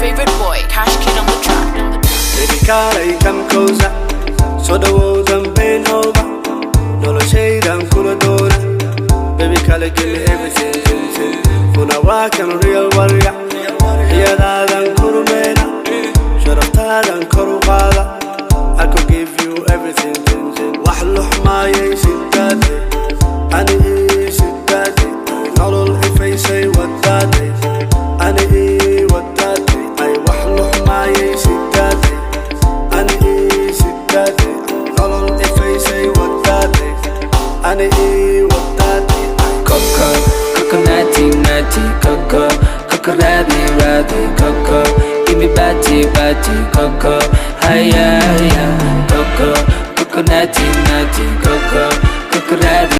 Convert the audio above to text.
favorite boy, Cash Kid on the track. Baby, come closer, so the world done been over. No shade and cool door. Baby, give me everything. For now I can real warrior. Yeah, that and Kurumena. Should have tired and Kurubala. I could give you everything. Wahluh my daddy. And it is daddy. Not all if I say what daddy. And it is what daddy. I wahluh my daddy. And it is daddy. Not all if I say what daddy. And it is what daddy. Koko, coconutty, nutty, Koko, Koko, ratty, Koko, give me batty, Koko, hiya, Koko, coconutty, nutty, Koko, Koko, ratty.